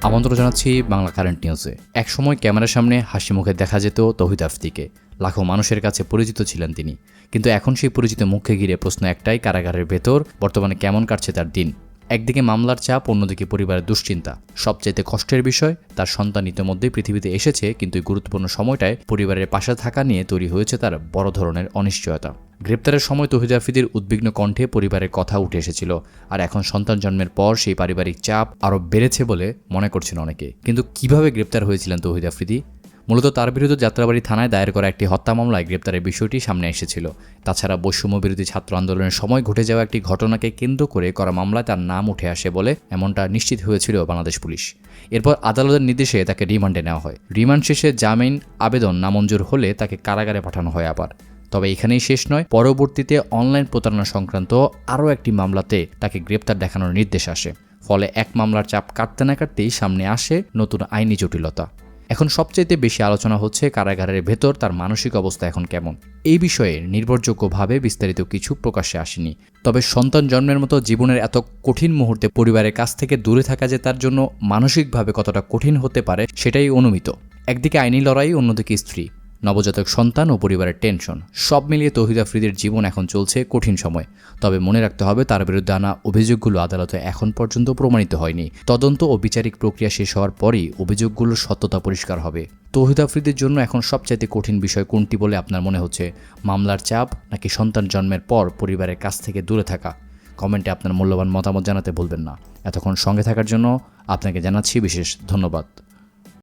আমন্ত্রণ জানাচ্ছি বাংলা কারেন্ট নিউজে। একসময় ক্যামেরার সামনে হাসি মুখে দেখা যেত তৌহিদ আফ্রিদিকে। লাখো মানুষের কাছে পরিচিত ছিলেন তিনি। কিন্তু এখন সেই পরিচিত মুখকে ঘিরে প্রশ্ন একটাই, কারাগারের ভেতর বর্তমানে কেমন কাটছে তার দিন। একদিকে মামলার চাপ, অন্যদিকে পরিবারের দুশ্চিন্তা। সবচাইতে কষ্টের বিষয়, তার সন্তান ইতিমধ্যেই পৃথিবীতে এসেছে, কিন্তু এই গুরুত্বপূর্ণ সময়টায় পরিবারের পাশে থাকা নিয়ে তৈরি হয়েছে তার বড় ধরনের অনিশ্চয়তা। গ্রেপ্তারের সময় তৌহিদ আফ্রিদির উদ্বিগ্ন কণ্ঠে পরিবারের কথা উঠে এসেছিল, আর এখন সন্তান জন্মের পর সেই পারিবারিক চাপ আরও বেড়েছে বলে মনে করছেন অনেকে। কিন্তু কিভাবে গ্রেপ্তার হয়েছিলেন তৌহিদ আফ্রিদি? মূলত তার বিরুদ্ধে যাত্রাবাড়ী থানায় দায়ের করা একটি হত্যা মামলায় গ্রেপ্তারের বিষয়টি সামনে এসেছিল। তাছাড়া বৈষম্য বিরোধী ছাত্র আন্দোলনের সময় ঘটে যাওয়া একটি ঘটনাকে কেন্দ্র করে করা মামলায় তার নাম উঠে আসে বলে এমনটা নিশ্চিত হয়েছিল বাংলাদেশ পুলিশ। এরপর আদালতের নির্দেশে তাকে রিমান্ডে নেওয়া হয়। রিমান্ড শেষে জামিন আবেদন নামঞ্জুর হলে তাকে কারাগারে পাঠানো হয় আবার। তবে এখানেই শেষ নয়, পরবর্তীতে অনলাইন প্রতারণা সংক্রান্ত আরও একটি মামলাতে তাকে গ্রেপ্তার দেখানোর নির্দেশ আসে। ফলে এক মামলার চাপ কাটতে না কাটতেই সামনে আসে নতুন আইনি জটিলতা। এখন সবচাইতে বেশি আলোচনা হচ্ছে কারাগারের ভেতর তার মানসিক অবস্থা এখন কেমন। এই বিষয়ে নির্ভরযোগ্যভাবে বিস্তারিত কিছু প্রকাশ্যে আসেনি। তবে সন্তান জন্মের মতো জীবনের এত কঠিন মুহূর্তে পরিবারের কাছ থেকে দূরে থাকা যে তার জন্য মানসিকভাবে কতটা কঠিন হতে পারে সেটাই অনুমিত। একদিকে আইনি লড়াই, অন্যদিকে স্ত্রী, নবজাতক সন্তান ও পরিবারের টেনশন, সব মিলিয়ে তৌহিদ আফ্রিদির জীবন এখন চলছে কঠিন সময়। তবে মনে রাখতে হবে, তার বিরুদ্ধে আনা অভিযোগগুলো আদালতে এখন পর্যন্ত প্রমাণিত হয়নি। তদন্ত ও বিচারিক প্রক্রিয়া শেষ হওয়ার পরই অভিযোগগুলোর সত্যতা পরিষ্কার হবে। তৌহিদ আফ্রিদির জন্য এখন সবচাইতে কঠিন বিষয় কোনটি বলে আপনার মনে হচ্ছে? মামলার চাপ, নাকি সন্তান জন্মের পর পরিবারের কাছ থেকে দূরে থাকা? কমেন্টে আপনার মূল্যবান মতামত জানাতে ভুলবেন না। এতক্ষণ সঙ্গে থাকার জন্য আপনাকে জানাচ্ছি বিশেষ ধন্যবাদ।